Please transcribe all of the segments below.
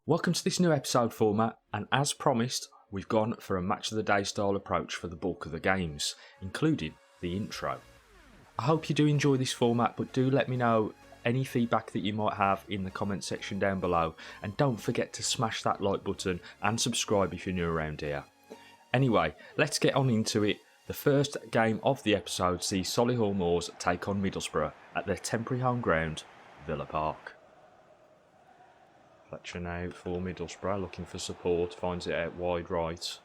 Welcome to this new episode format, and as promised, we've gone for a match of the day style approach for the bulk of the games, including the intro. I hope you do enjoy this format, but do let me know any feedback that you might have in the comment section down below, and don't forget to smash that like button and subscribe if you're new around here. Anyway, let's get on into it. The first game of the episode sees Solihull Moors take on Middlesbrough at their temporary home ground, Villa Park. Fletcher now for Middlesbrough, looking for support, finds it out wide right.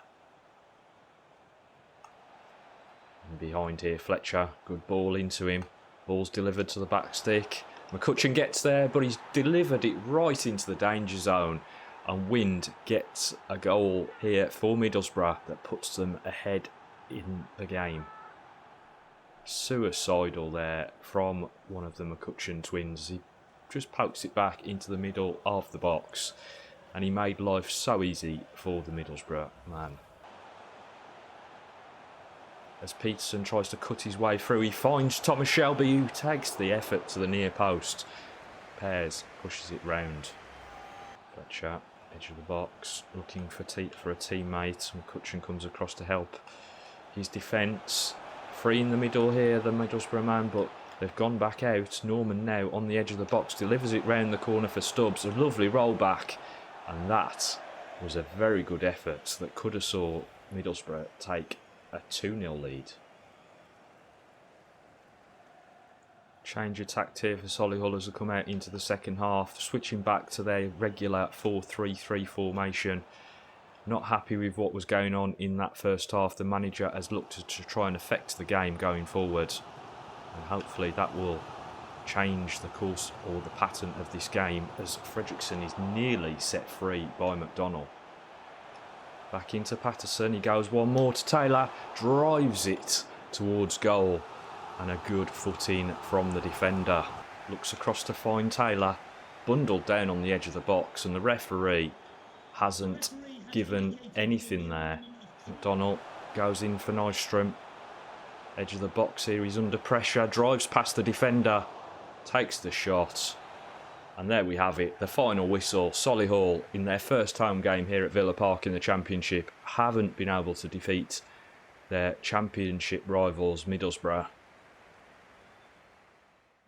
And behind here, Fletcher, good ball into him. Ball's delivered to the back stick. McCutcheon gets there, but he's delivered it right into the danger zone. And Wind gets a goal here for Middlesbrough that puts them ahead in the game. Suicidal there from one of the McCutcheon twins. He just pokes it back into the middle of the box, and he made life so easy for the Middlesbrough man. As Peterson tries to cut his way through, he finds Thomas Shelby, who takes the effort to the near post. Pears pushes it round. Fletcher, edge of the box, looking for a teammate. McCutcheon comes across to help his defence. Free in the middle here, the Middlesbrough man, but they've gone back out. Norman now on the edge of the box, delivers it round the corner for Stubbs. A lovely roll back, and that was a very good effort that could have saw Middlesbrough take a 2-0 lead. Change of tact here for Solihull as they come out into the second half, switching back to their regular 4-3-3 formation. Not happy with what was going on in that first half. The manager has looked to try and affect the game going forward, and hopefully that will change the course or the pattern of this game, as Fredrickson is nearly set free by McDonnell. Back into Patterson, he goes one more to Taylor, drives it towards goal, and a good footing from the defender. Looks across to find Taylor, bundled down on the edge of the box, and the referee hasn't given anything there. McDonnell goes in for Nystrom. Edge of the box here, he's under pressure, drives past the defender, takes the shot, and there we have it, the final whistle. Solihull, in their first home game here at Villa Park in the Championship, haven't been able to defeat their Championship rivals Middlesbrough.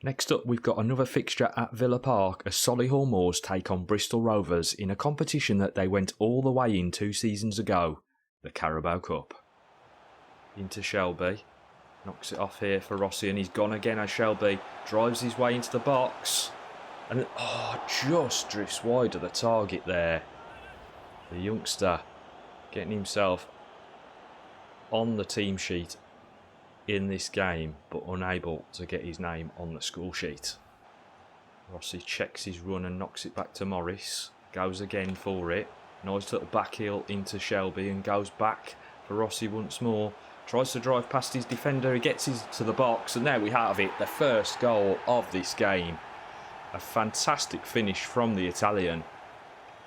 Next up, we've got another fixture at Villa Park as Solihull Moors take on Bristol Rovers in a competition that they went all the way in 2 seasons ago, the Carabao Cup. Into Shelby. Knocks it off here for Rossi, and he's gone again as Shelby drives his way into the box. And just drifts wide of the target there. The youngster getting himself on the team sheet in this game, but unable to get his name on the score sheet. Rossi checks his run and knocks it back to Morris. Goes again for it. Nice little back heel into Shelby and goes back for Rossi once more. Tries to drive past his defender, he gets to the box, and there we have it, the first goal of this game. A fantastic finish from the Italian.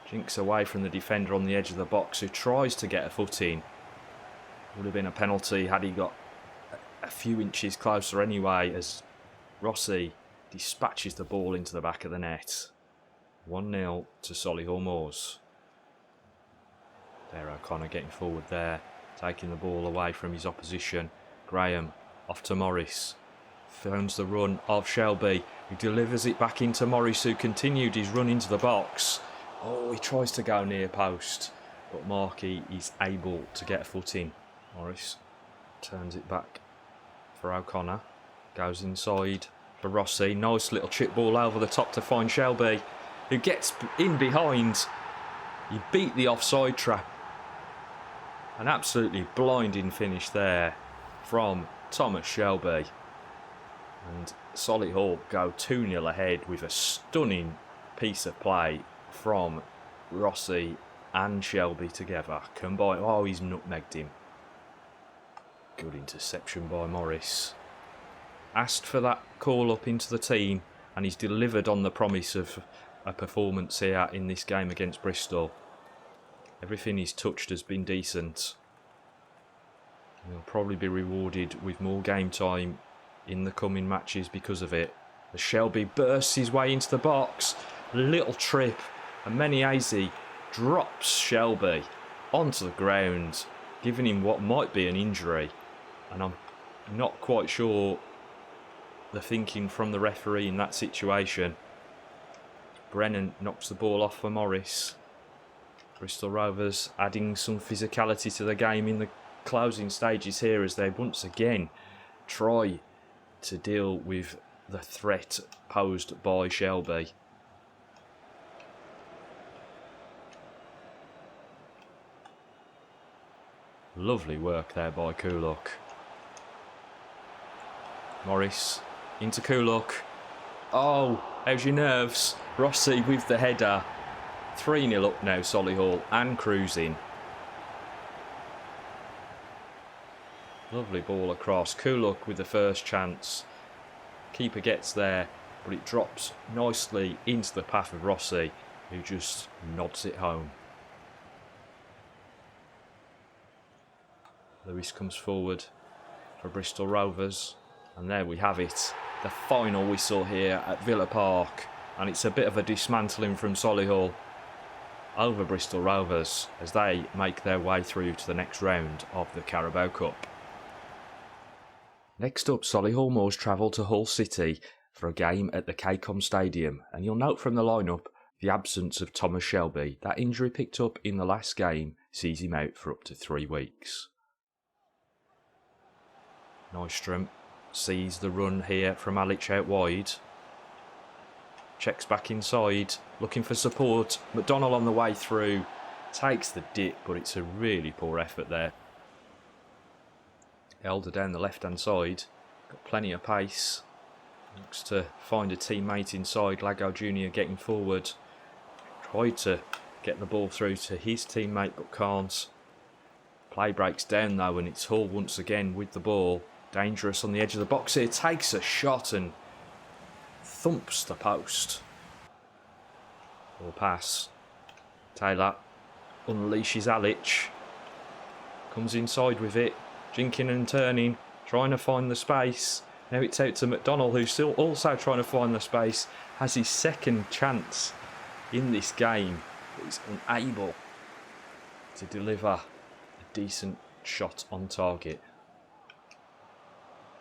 Jinks away from the defender on the edge of the box, who tries to get a foot in. Would have been a penalty had he got a few inches closer anyway, as Rossi dispatches the ball into the back of the net. 1-0 to Solihull Moors. There, O'Connor getting forward there, taking the ball away from his opposition. Graham off to Morris. Phones the run of Shelby, who delivers it back into Morris, who continued his run into the box. Oh, he tries to go near post, but Markey is able to get a foot in. Morris turns it back for O'Connor. Goes inside for Rossi. Nice little chip ball over the top to find Shelby, who gets in behind. He beat the offside trap. An absolutely blinding finish there from Thomas Shelby. And Solihull go 2-0 ahead with a stunning piece of play from Rossi and Shelby together. Combined. Oh, he's nutmegged him. Good interception by Morris. Asked for that call up into the team, and he's delivered on the promise of a performance here in this game against Bristol. Everything he's touched has been decent. He'll probably be rewarded with more game time in the coming matches because of it. As Shelby bursts his way into the box. Little trip And Menzies drops Shelby onto the ground, giving him what might be an injury. And I'm not quite sure the thinking from the referee in that situation. Brennan knocks the ball off for Morris. Bristol Rovers adding some physicality to the game in the closing stages here as they once again try to deal with the threat posed by Shelby. Lovely work there by Kuluk. Morris into Kuluk. Oh, how's your nerves? Rossi with the header. 3-0 up now, Solihull, and cruising. Lovely ball across. Kuluk with the first chance. Keeper gets there, but it drops nicely into the path of Rossi, who just nods it home. Lewis comes forward for Bristol Rovers, and there we have it. The final whistle here at Villa Park, and it's a bit of a dismantling from Solihull over Bristol Rovers as they make their way through to the next round of the Carabao Cup. Next up, Solihull Moors travel to Hull City for a game at the KCOM Stadium, and you'll note from the lineup the absence of Thomas Shelby. That injury picked up in the last game sees him out for up to 3 weeks. Nystrom sees the run here from Alic out wide. Checks back inside, looking for support. McDonnell on the way through, takes the dip, but it's a really poor effort there. Elder down the left-hand side, got plenty of pace. Looks to find a teammate inside. Lago Jr. getting forward. Tried to get the ball through to his teammate, but can't. Play breaks down though, and it's Hull once again with the ball. Dangerous on the edge of the box here. Takes a shot and thumps the post. Ball pass. Taylor unleashes Alic. Comes inside with it. Jinking and turning. Trying to find the space. Now it's out to McDonnell, who's still also trying to find the space. Has his second chance in this game. But he's unable to deliver a decent shot on target.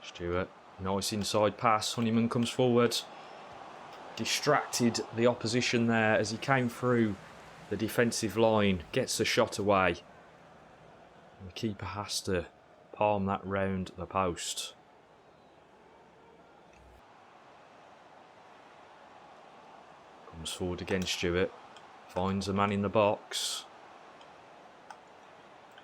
Stewart, nice inside pass. Honeyman comes forward. Distracted the opposition there as he came through the defensive line. Gets the shot away. And the keeper has to palm that round the post. Comes forward again, Stewart. Finds a man in the box.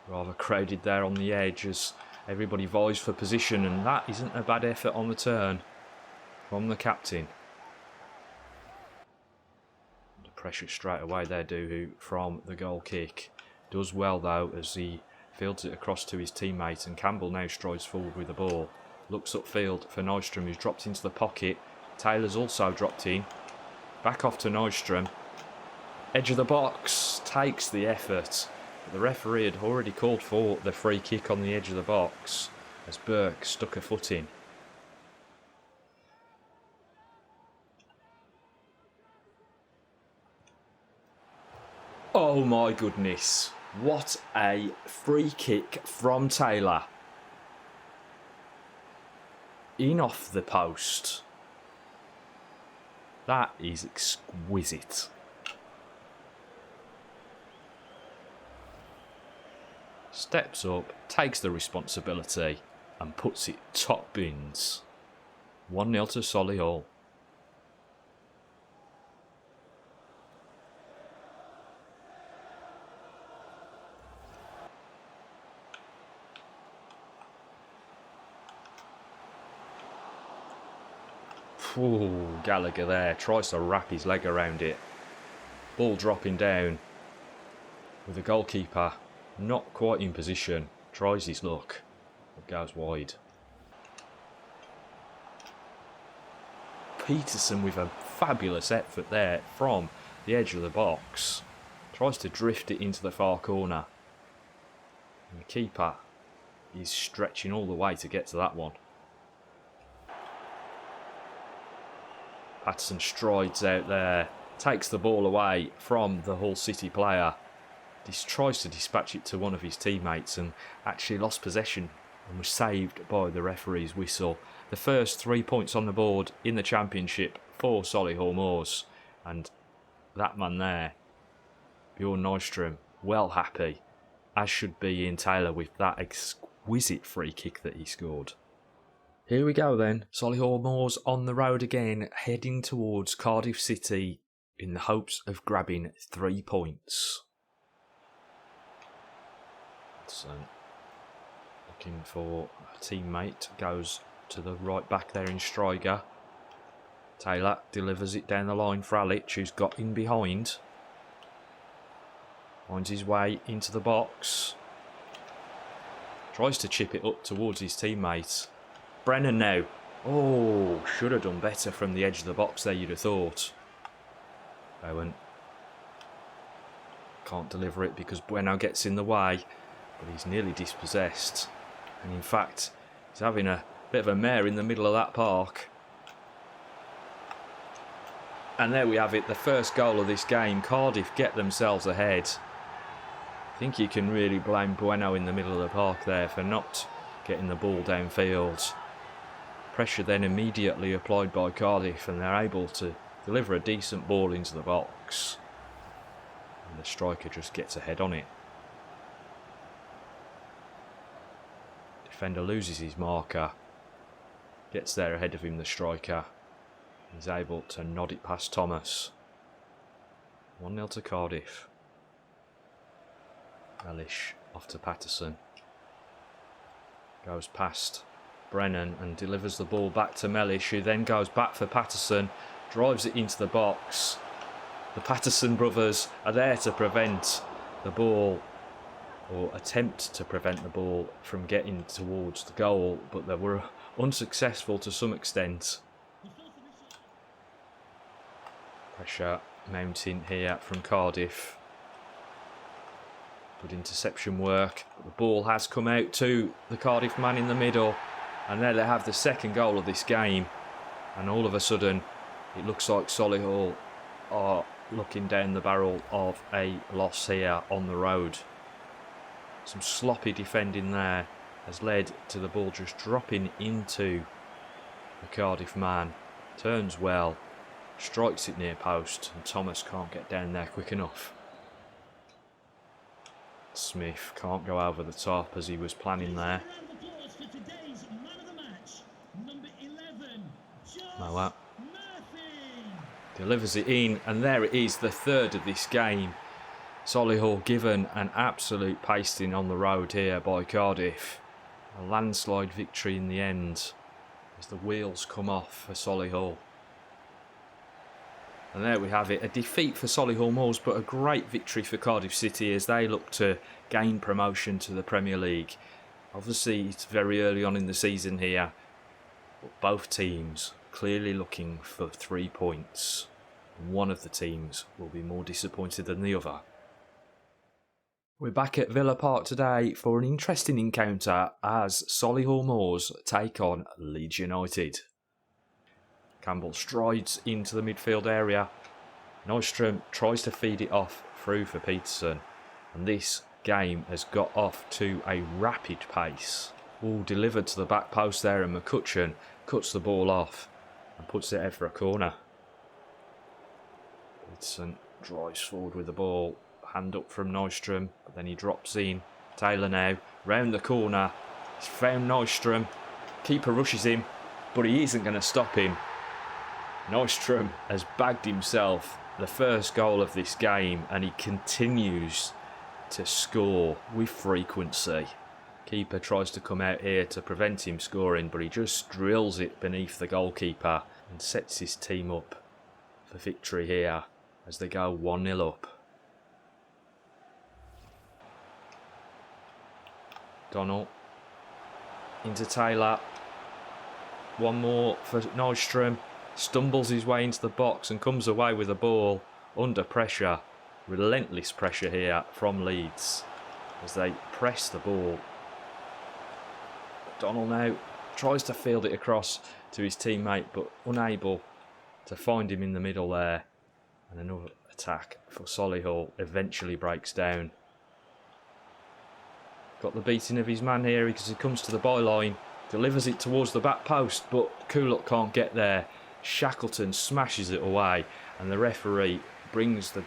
Rather crowded there on the edge as everybody vies for position, and that isn't a bad effort on the turn from the captain. Under pressure straight away there, Duhu, from the goal kick. Does well though as he fields it across to his teammate, and Campbell now strides forward with the ball. Looks upfield for Nystrom, who's dropped into the pocket. Taylor's also dropped in. Back off to Nystrom. Edge of the box, takes the effort. But the referee had already called for the free kick on the edge of the box as Burke stuck a foot in. Oh my goodness. What a free kick from Taylor. In off the post. That is exquisite. Steps up, takes the responsibility and puts it top bins. 1-0 to Solihull. Ooh, Gallagher there tries to wrap his leg around it. Ball dropping down with the goalkeeper not quite in position. Tries his luck, but goes wide. Peterson with a fabulous effort there from the edge of the box. Tries to drift it into the far corner. And the keeper is stretching all the way to get to that one. Patterson strides out there. takes the ball away from the Hull City player. He tries to dispatch it to one of his teammates and actually lost possession and was saved by the referee's whistle. The first 3 points on the board in the Championship for Solihull Moors. And that man there, Bjorn Nystrom, well happy, as should be Ian Taylor with that exquisite free kick that he scored. Here we go then, Solihull Moors on the road again, heading towards Cardiff City in the hopes of grabbing 3 points. So, looking for a teammate, goes to the right back there in Striker. Taylor delivers it down the line for Alic, who's got in behind. Finds his way into the box. Tries to chip it up towards his teammates. Brennan now. Oh, should have done better from the edge of the box there, you'd have thought. Bowen can't deliver it because Bueno gets in the way. But he's nearly dispossessed. And in fact, he's having a bit of a mare in the middle of that park. And there we have it, the first goal of this game. Cardiff get themselves ahead. I think you can really blame Bueno in the middle of the park there for not getting the ball downfield. Pressure then immediately applied by Cardiff and they're able to deliver a decent ball into the box. And the striker just gets ahead on it. Defender loses his marker, gets there ahead of him, the striker. He's able to nod it past Thomas. 1-0 to Cardiff. Mellish off to Patterson. Goes past Brennan and delivers the ball back to Mellish, who then goes back for Patterson, drives it into the box. The Patterson brothers are there to prevent the ball, or attempt to prevent the ball from getting towards the goal, but they were unsuccessful to some extent. Pressure mounting here from Cardiff. Good interception work. But the ball has come out to the Cardiff man in the middle, and there they have the second goal of this game. And all of a sudden, it looks like Solihull are looking down the barrel of a loss here on the road. Some sloppy defending there has led to the ball just dropping into the Cardiff man. Turns well, strikes it near post, and Thomas can't get down there quick enough. Smith can't go over the top as he was planning there. Moa delivers it in, and there it is, the third of this game. Solihull given an absolute pasting on the road here by Cardiff. A landslide victory in the end as the wheels come off for Solihull. And there we have it, a defeat for Solihull Moors, but a great victory for Cardiff City as they look to gain promotion to the Premier League. Obviously it's very early on in the season here, but both teams clearly looking for 3 points. One of the teams will be more disappointed than the other. We're back at Villa Park today for an interesting encounter as Solihull Moors take on Leeds United. Campbell strides into the midfield area. Nystrom tries to feed it off through for Peterson. And this game has got off to a rapid pace. All delivered to the back post there, and McCutcheon cuts the ball off and puts it out for a corner. Peterson drives forward with the ball. Hand up from Nystrom, but then he drops in. Taylor now, round the corner. He's found Nystrom. Keeper rushes him, but he isn't going to stop him. Nystrom has bagged himself the first goal of this game, and he continues to score with frequency. Keeper tries to come out here to prevent him scoring, but he just drills it beneath the goalkeeper and sets his team up for victory here as they go 1-0 up. Donnell into Taylor. One more for Nystrom. Stumbles his way into the box and comes away with the ball under pressure. Relentless pressure here from Leeds as they press the ball. Donnell now tries to field it across to his teammate, but unable to find him in the middle there. And another attack for Solihull eventually breaks down. Got the beating of his man here because he comes to the byline, delivers it towards the back post, but Kuluk can't get there. Shackleton smashes it away, and the referee brings the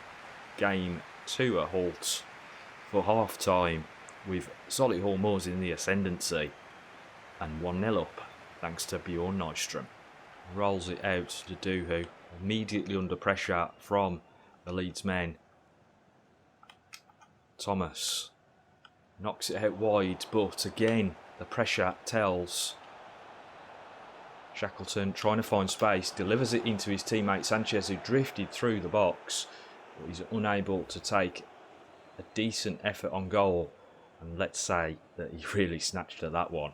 game to a halt for half time, with Solihull Moors in the ascendancy and 1-0 up thanks to Bjorn Nystrom. Rolls it out to Duhu, immediately under pressure from the Leeds men. Thomas knocks it out wide, but again the pressure tells. Shackleton trying to find space, delivers it into his teammate Sanchez, who drifted through the box, but he's unable to take a decent effort on goal, and let's say that he really snatched at that one.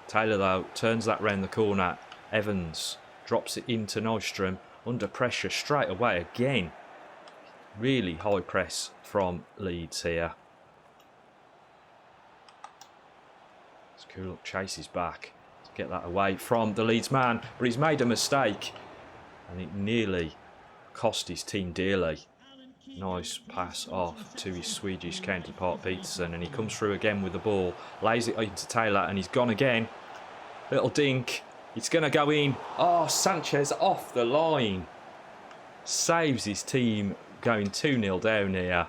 Taylor though turns that round the corner. Evans drops it into Nystrom, under pressure straight away again. Really high press from Leeds here. As Kuluk chases back to get that away from the Leeds man, but he's made a mistake and it nearly cost his team dearly. Nice pass off to his Swedish counterpart Peterson, and he comes through again with the ball, lays it into Taylor, and he's gone again. Little dink, it's going to go in. Oh, Sanchez off the line. Saves his team going 2-0 down here,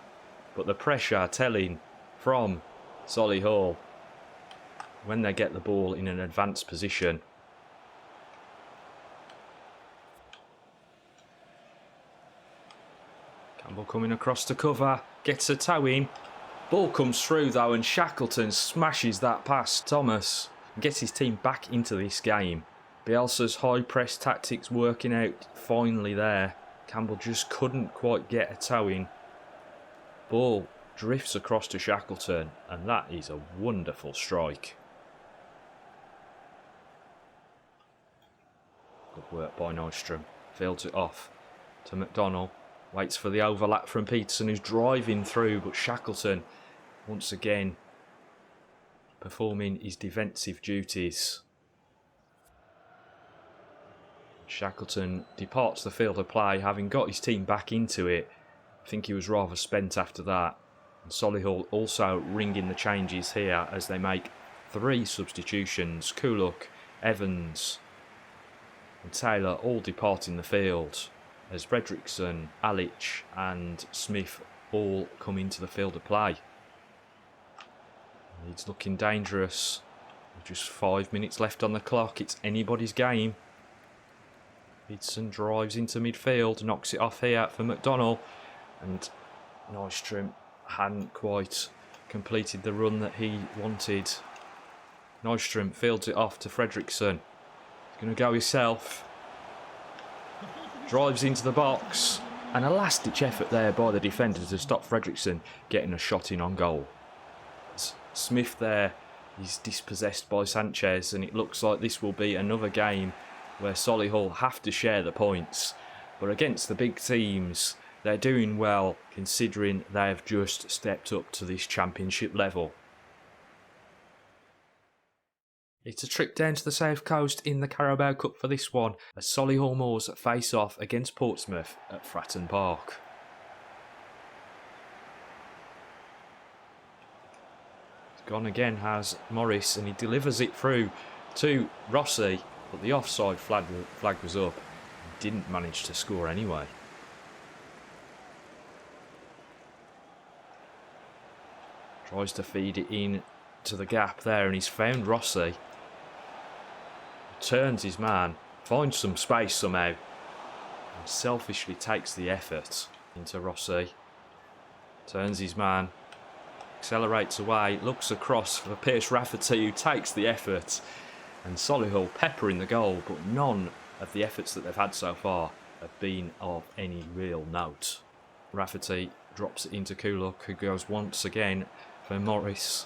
but the pressure telling from Solihull when they get the ball in an advanced position. Campbell coming across to cover, gets a toe in. Ball comes through though, and Shackleton smashes that past Thomas and gets his team back into this game. Bielsa's high press tactics working out finally there. Campbell just couldn't quite get a toe in. Ball drifts across to Shackleton, and that is a wonderful strike. Good work by Nystrom. Fields it off to McDonnell. Waits for the overlap from Peterson, who's driving through, but Shackleton once again performing his defensive duties. Shackleton departs the field of play, having got his team back into it. I think he was rather spent after that. And Solihull also ringing the changes here as they make 3 substitutions. Kuluk, Evans and Taylor all departing the field, as Fredrickson, Alic and Smith all come into the field of play. Leeds looking dangerous. With just 5 minutes left on the clock. It's anybody's game. Peterson drives into midfield, knocks it off here for McDonnell, and Nystrom hadn't quite completed the run that he wanted. Nystrom fields it off to Fredrickson. He's going to go himself. Drives into the box, and a last-ditch effort there by the defender to stop Fredrickson getting a shot in on goal. Smith there is dispossessed by Sanchez, and it looks like this will be another game where Solihull have to share the points. But against the big teams, they're doing well considering they have just stepped up to this championship level. It's a trip down to the south coast in the Carabao Cup for this one, as Solihull Moors face off against Portsmouth at Fratton Park. It's gone again has Morris, and he delivers it through to Rossi, but the offside flag was up. He didn't manage to score anyway. Tries to feed it in to the gap there, and he's found Rossi. Turns his man, finds some space somehow, and selfishly takes the effort into Rossi. Turns his man, accelerates away, looks across for Pierce Rafferty, who takes the effort. And Solihull peppering the goal, but none of the efforts that they've had so far have been of any real note. Rafferty drops it into Kuluk, who goes once again for Morris.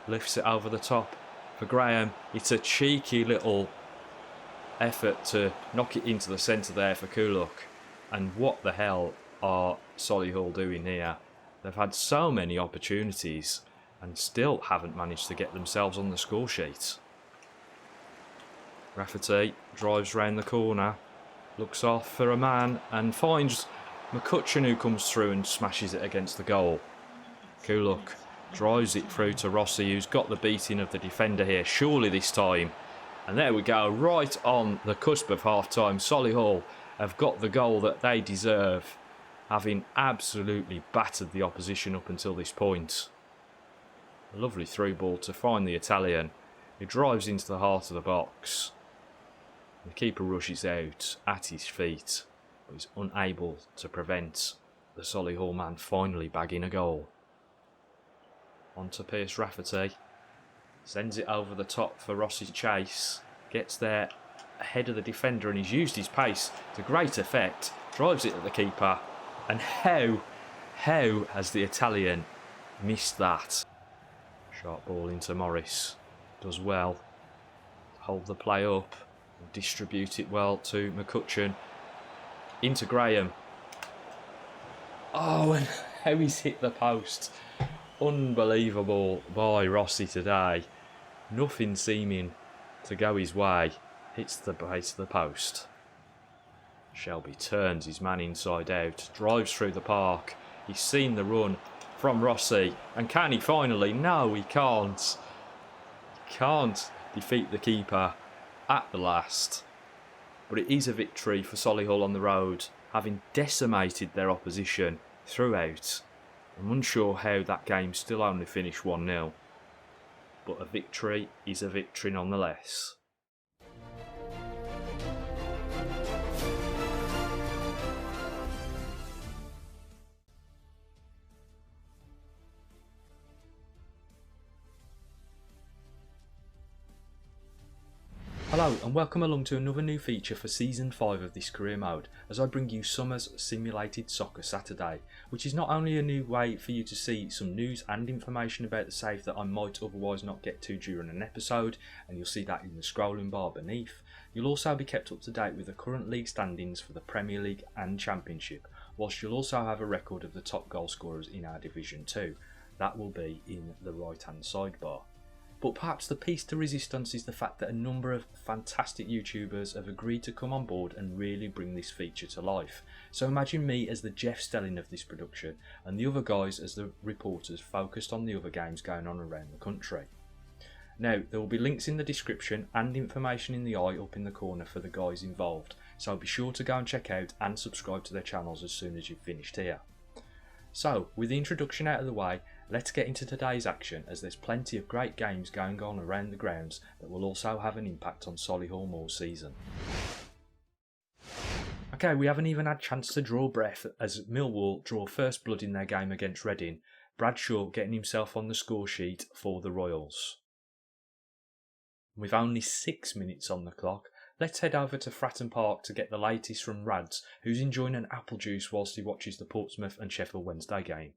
Lifts it over the top for Graham. It's a cheeky little effort to knock it into the centre there for Kuluk. And what the hell are Solihull doing here? They've had so many opportunities and still haven't managed to get themselves on the score sheet. Rafferty drives round the corner, looks off for a man and finds McCutcheon who comes through and smashes it against the goal. Kuluk drives it through to Rossi, who's got the beating of the defender here, surely this time. And there we go, right on the cusp of half-time. Solihull have got the goal that they deserve, having absolutely battered the opposition up until this point. A lovely through ball to find the Italian, who drives into the heart of the box. The keeper rushes out at his feet, but is unable to prevent the Solihull man finally bagging a goal. On to Pierce Rafferty. Sends it over the top for Rossi's chase. Gets there ahead of the defender and he's used his pace to great effect. Drives it at the keeper. And how has the Italian missed that? Sharp ball into Morris. Does well. Hold the play up. And distribute it well to McCutcheon. Into Graham. Oh, and how he's hit the post. Unbelievable by Rossi today. Nothing seeming to go his way. Hits the base of the post. Shelby turns his man inside out. Drives through the park. He's seen the run from Rossi. And can he finally? No, he can't. He can't defeat the keeper at the last. But it is a victory for Solihull on the road, having decimated their opposition throughout. I'm unsure how that game still only finished 1-0, but a victory is a victory nonetheless. Hello and welcome along to another new feature for Season 5 of this career mode, as I bring you Summer's Simulated Soccer Saturday, which is not only a new way for you to see some news and information about the save that I might otherwise not get to during an episode, and you'll see that in the scrolling bar beneath. You'll also be kept up to date with the current league standings for the Premier League and Championship, whilst you'll also have a record of the top goal scorers in our Division 2. That will be in the right hand sidebar. But perhaps the piece de resistance is the fact that a number of fantastic YouTubers have agreed to come on board and really bring this feature to life. So imagine me as the Jeff Stelling of this production and the other guys as the reporters focused on the other games going on around the country. Now, there will be links in the description and information in the eye up in the corner for the guys involved, so be sure to go and check out and subscribe to their channels as soon as you've finished here. So, with the introduction out of the way, let's get into today's action, as there's plenty of great games going on around the grounds that will also have an impact on Solihull Moors' season. Okay, we haven't even had a chance to draw breath as Millwall draw first blood in their game against Reading, Bradshaw getting himself on the score sheet for the Royals. With only 6 minutes on the clock, let's head over to Fratton Park to get the latest from Rads, who's enjoying an apple juice whilst he watches the Portsmouth and Sheffield Wednesday game.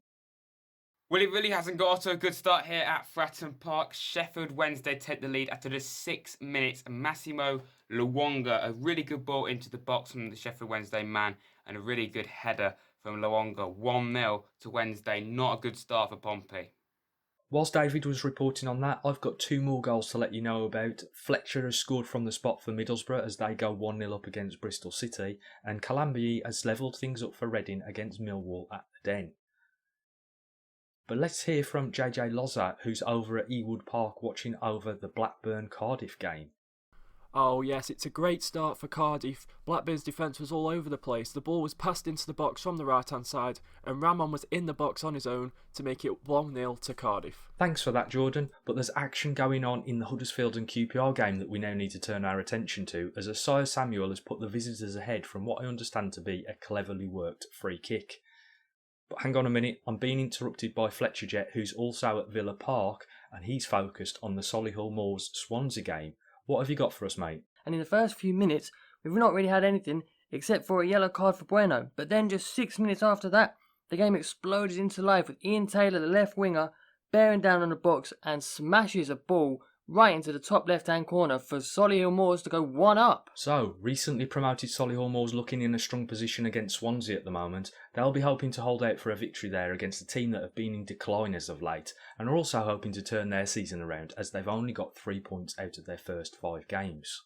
Well, it really hasn't got off to a good start here at Fratton Park. Sheffield Wednesday take the lead after just 6 minutes. Massimo Luonga, a really good ball into the box from the Sheffield Wednesday man, and a really good header from Luonga. 1-0 to Wednesday. Not a good start for Pompey. Whilst David was reporting on that, I've got 2 more goals to let you know about. Fletcher has scored from the spot for Middlesbrough as they go 1-0 up against Bristol City, and Calambi has levelled things up for Reading against Millwall at the Den. But let's hear from JJLozzer, who's over at Ewood Park watching over the Blackburn-Cardiff game. Oh yes, it's a great start for Cardiff. Blackburn's defence was all over the place. The ball was passed into the box from the right hand side and Ramon was in the box on his own to make it 1-0 to Cardiff. Thanks for that, Jordan, but there's action going on in the Huddersfield and QPR game that we now need to turn our attention to, as Isaiah Samuel has put the visitors ahead from what I understand to be a cleverly worked free kick. But hang on a minute, I'm being interrupted by FletcherJet, who's also at Villa Park, and he's focused on the Solihull Moors Swansea game. What have you got for us, mate? And in the first few minutes, we've not really had anything except for a yellow card for Bueno. But then just 6 minutes after that, the game exploded into life with Ian Taylor, the left winger, bearing down on the box and smashes a ball right into the top left-hand corner for Solihull Moors to go 1-up. So, recently promoted Solihull Moors looking in a strong position against Swansea at the moment. They'll be hoping to hold out for a victory there against a team that have been in decline as of late, and are also hoping to turn their season around as they've only got 3 points out of their first 5 games.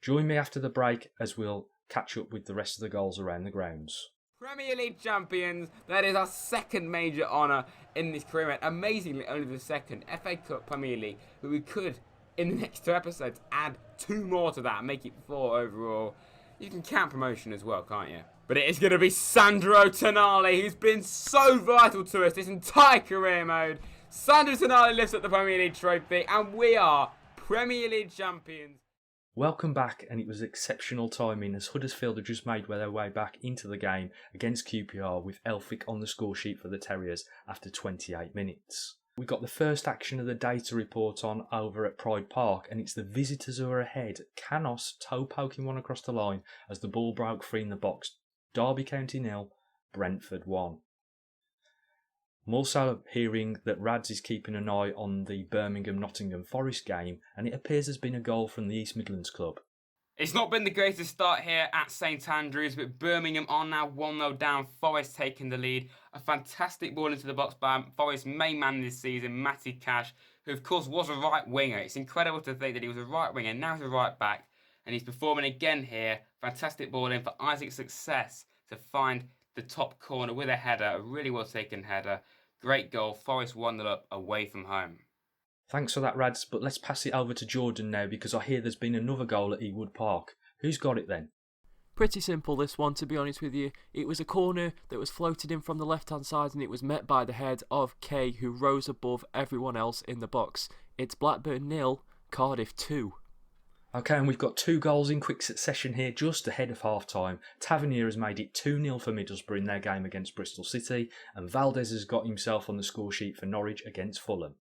Join me after the break as we'll catch up with the rest of the goals around the grounds. Premier League champions, that is our second major honour in this career, and amazingly only the second. FA Cup, Premier League, but we could, in the next 2 episodes, add 2 more to that and make it 4 overall. You can count promotion as well, can't you? But it is going to be Sandro Tonali, who's been so vital to us this entire career mode. Sandro Tonali lifts up the Premier League trophy, and we are Premier League champions. Welcome back, and it was exceptional timing as Huddersfield had just made their way back into the game against QPR with Elphick on the score sheet for the Terriers after 28 minutes. We got the first action of the day to report on over at Pride Park, and it's the visitors who are ahead. Canos toe poking one across the line as the ball broke free in the box. Derby County 0, Brentford 1. I'm also hearing that Rads is keeping an eye on the Birmingham-Nottingham Forest game, and it appears there's been a goal from the East Midlands club. It's not been the greatest start here at St Andrews, but Birmingham are now 1-0 down, Forest taking the lead. A fantastic ball into the box by Forest's main man this season, Matty Cash, who of course was a right winger. It's incredible to think that he was a right winger, now he's a right back, and he's performing again here. Fantastic ball in for Isaac Success to find the top corner with a header, a really well taken header. Great goal, Forest 1-0 up away from home. Thanks for that, Rads, but let's pass it over to Jordan now because I hear there's been another goal at Ewood Park. Who's got it then? Pretty simple, this one, to be honest with you. It was a corner that was floated in from the left-hand side, and it was met by the head of Kay, who rose above everyone else in the box. It's Blackburn 0, Cardiff 2. Okay, and we've got 2 goals in quick succession here just ahead of half-time. Tavernier has made it 2-0 for Middlesbrough in their game against Bristol City, and Valdez has got himself on the score sheet for Norwich against Fulham.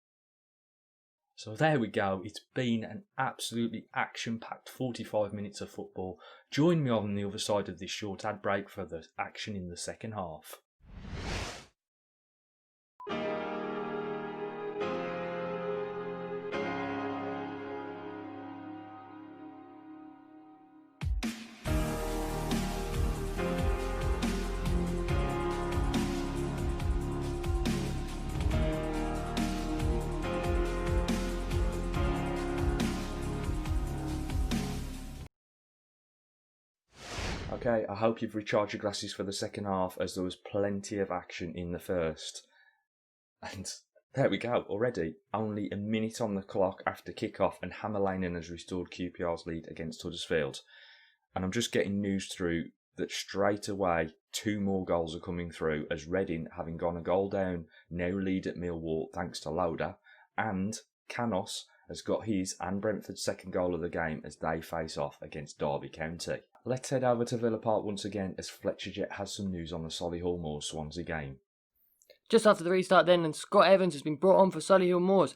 So there we go, it's been an absolutely action-packed 45 minutes of football. Join me on the other side of this short ad break for the action in the second half. Okay, I hope you've recharged your glasses for the second half as there was plenty of action in the first. And there we go, already. Only a minute on the clock after kick-off and Hammerlainen has restored QPR's lead against Huddersfield. And I'm just getting news through that straight away 2 more goals are coming through as Reading, having gone a goal down, now lead at Millwall thanks to Loader, and Canos has got his and Brentford's second goal of the game as they face off against Derby County. Let's head over to Villa Park once again as FletcherJet has some news on the Solihull Moors Swansea game. Just after the restart then, and Scott Evans has been brought on for Solihull Moors.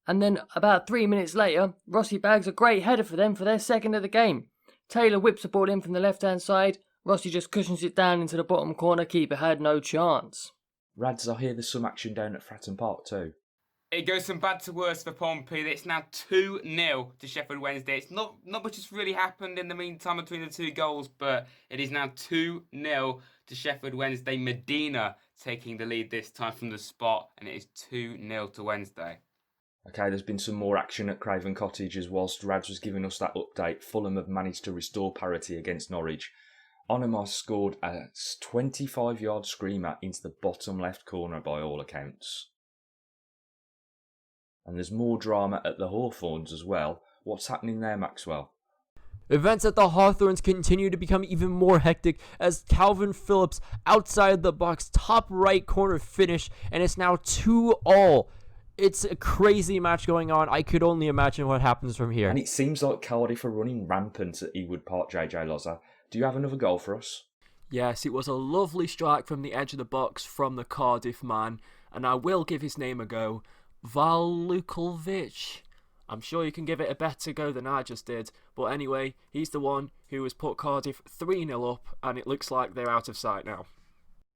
And then about 3 minutes later, Rossi bags a great header for them for their second of the game. Taylor whips the ball in from the left-hand side. Rossi just cushions it down into the bottom corner. Keeper had no chance. Rads, I hear there's some action down at Fratton Park too. It goes from bad to worse for Pompey. It's now 2-0 to Sheffield Wednesday. It's not much has really happened in the meantime between the 2 goals, but it is now 2-0 to Sheffield Wednesday. Medina taking the lead this time from the spot, and it is 2-0 to Wednesday. Okay, there's been some more action at Craven Cottage as whilst Rads was giving us that update. Fulham have managed to restore parity against Norwich. Onomos scored a 25-yard screamer into the bottom left corner by all accounts. And there's more drama at the Hawthorns as well. What's happening there, Maxwell? Events at the Hawthorns continue to become even more hectic as Calvin Phillips outside the box, top right corner finish, and it's now 2-2. It's a crazy match going on. I could only imagine what happens from here. And it seems like Cardiff are running rampant at Ewood Park, JJLozzer. Do you have another goal for us? Yes, it was a lovely strike from the edge of the box from the Cardiff man, and I will give his name a go. Valukovic. I'm sure you can give it a better go than I just did, but anyway, he's the one who has put Cardiff 3-0 up, and it looks like they're out of sight now.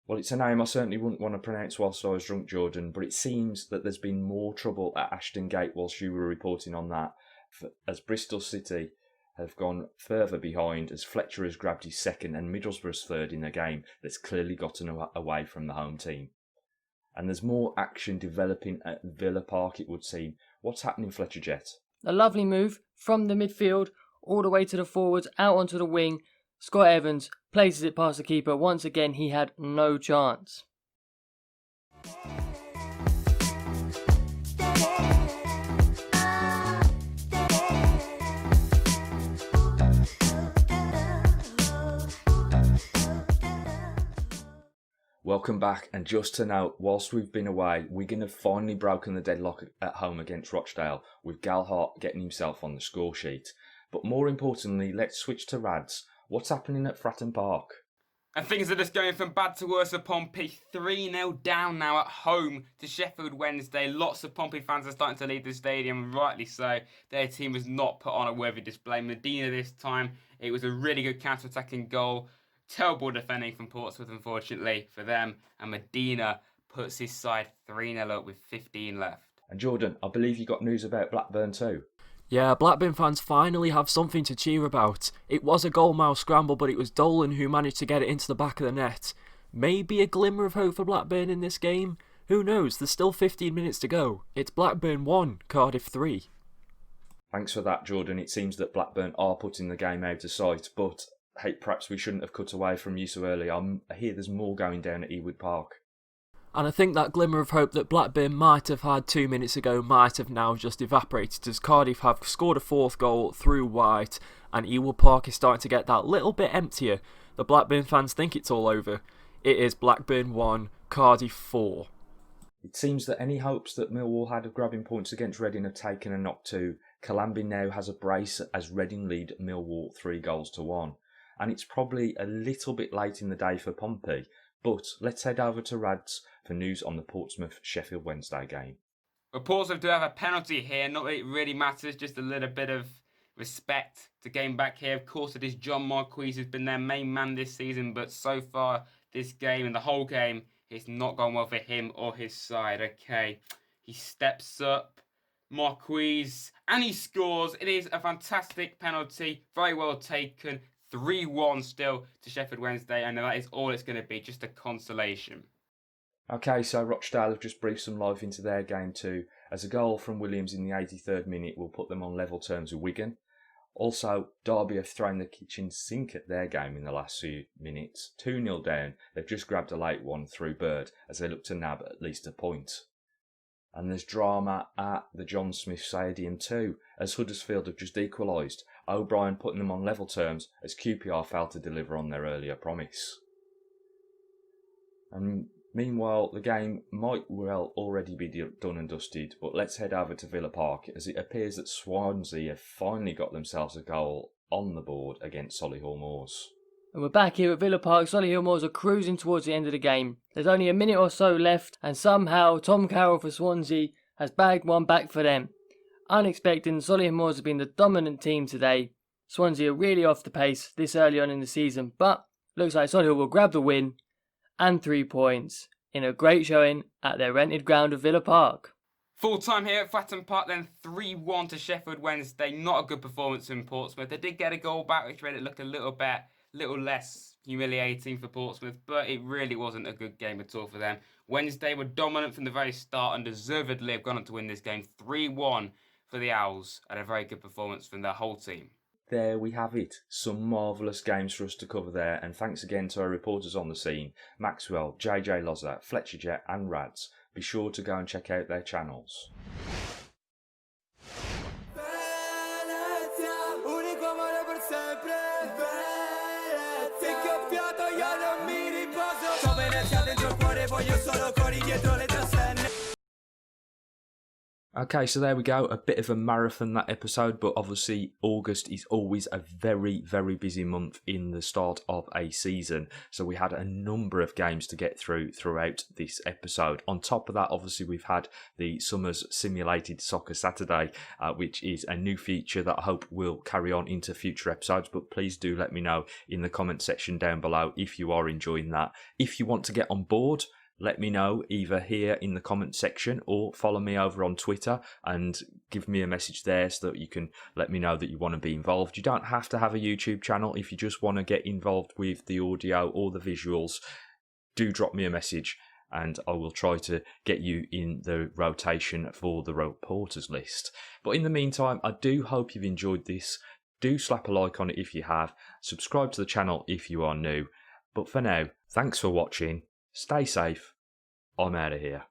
Well, it's a name I certainly wouldn't want to pronounce whilst I was drunk, Jordan, but it seems that there's been more trouble at Ashton Gate whilst you were reporting on that, as Bristol City have gone further behind as Fletcher has grabbed his second and Middlesbrough's third in a game that's clearly gotten away from the home team. And there's more action developing at Villa Park, it would seem. What's happening, FletcherJet? A lovely move from the midfield all the way to the forwards, out onto the wing. Scott Evans places it past the keeper. Once again, he had no chance. Welcome back, and just to note, whilst we've been away, Wigan have finally broken the deadlock at home against Rochdale, with Galhart getting himself on the score sheet. But more importantly, let's switch to Rads. What's happening at Fratton Park? And things are just going from bad to worse for Pompey. 3-0 down now at home to Sheffield Wednesday. Lots of Pompey fans are starting to leave the stadium, and rightly so. Their team was not put on a worthy display. Medina this time, it was a really good counter-attacking goal. Terrible defending from Portsmouth, unfortunately, for them. And Medina puts his side 3-0 up with 15 left. And Jordan, I believe you got news about Blackburn too. Yeah, Blackburn fans finally have something to cheer about. It was a goal-mouth scramble, but it was Dolan who managed to get it into the back of the net. Maybe a glimmer of hope for Blackburn in this game? Who knows, there's still 15 minutes to go. It's Blackburn 1, Cardiff 3. Thanks for that, Jordan. It seems that Blackburn are putting the game out of sight, but hey, perhaps we shouldn't have cut away from you so early. I hear there's more going down at Ewood Park. And I think that glimmer of hope that Blackburn might have had 2 minutes ago might have now just evaporated, as Cardiff have scored a fourth goal through White, and Ewood Park is starting to get that little bit emptier. The Blackburn fans think it's all over. It is Blackburn 1, Cardiff 4. It seems that any hopes that Millwall had of grabbing points against Reading have taken a knock too. Calambi now has a brace as Reading lead Millwall 3-1. And it's probably a little bit late in the day for Pompey, but let's head over to Rads for news on the Portsmouth-Sheffield Wednesday game. Well, Portsmouth do have a penalty here. Not that it really matters, just a little bit of respect to gain back here. Of course, it is John Marquis who's been their main man this season, but so far this game and the whole game, it's not gone well for him or his side. Okay, he steps up, Marquis, and he scores. It is a fantastic penalty, very well taken. 3-1 still to Sheffield Wednesday, and that is all it's going to be, just a consolation. Okay, so Rochdale have just breathed some life into their game too, as a goal from Williams in the 83rd minute will put them on level terms with Wigan. Also, Derby have thrown the kitchen sink at their game in the last few minutes. 2-0 down, they've just grabbed a late one through Bird as they look to nab at least a point. And there's drama at the John Smith Stadium too, as Huddersfield have just equalised. O'Brien putting them on level terms as QPR failed to deliver on their earlier promise. And meanwhile, the game might well already be done and dusted, but let's head over to Villa Park as it appears that Swansea have finally got themselves a goal on the board against Solihull Moors. And we're back here at Villa Park. Solihull Moors are cruising towards the end of the game. There's only a minute or so left, and somehow Tom Carroll for Swansea has bagged one back for them. Unexpected, Solihull Moors have been the dominant team today. Swansea are really off the pace this early on in the season, but looks like Solihull will grab the win and 3 points in a great showing at their rented ground of Villa Park. Full time here at Fratton Park, then 3-1 to Sheffield Wednesday. Not a good performance in Portsmouth. They did get a goal back, which made it look a little less humiliating for Portsmouth, but it really wasn't a good game at all for them. Wednesday were dominant from the very start and deservedly have gone on to win this game 3-1 for the Owls, and a very good performance from their whole team. There we have it. Some marvellous games for us to cover there, and thanks again to our reporters on the scene, Maxwell, JJLozzer, FletcherJet and Rads. Be sure to go and check out their channels. Okay, so there we go. A bit of a marathon, that episode, but obviously August is always a very, very busy month in the start of a season. So we had a number of games to get throughout this episode. On top of that, obviously, we've had the Summer's Simulated Soccer Saturday, which is a new feature that I hope will carry on into future episodes. But please do let me know in the comment section down below if you are enjoying that. If you want to get on board, let me know either here in the comment section or follow me over on Twitter and give me a message there so that you can let me know that you want to be involved. You don't have to have a YouTube channel. If you just want to get involved with the audio or the visuals, do drop me a message and I will try to get you in the rotation for the reporters list. But in the meantime, I do hope you've enjoyed this. Do slap a like on it if you have. Subscribe to the channel if you are new. But for now, thanks for watching. Stay safe. I'm out of here.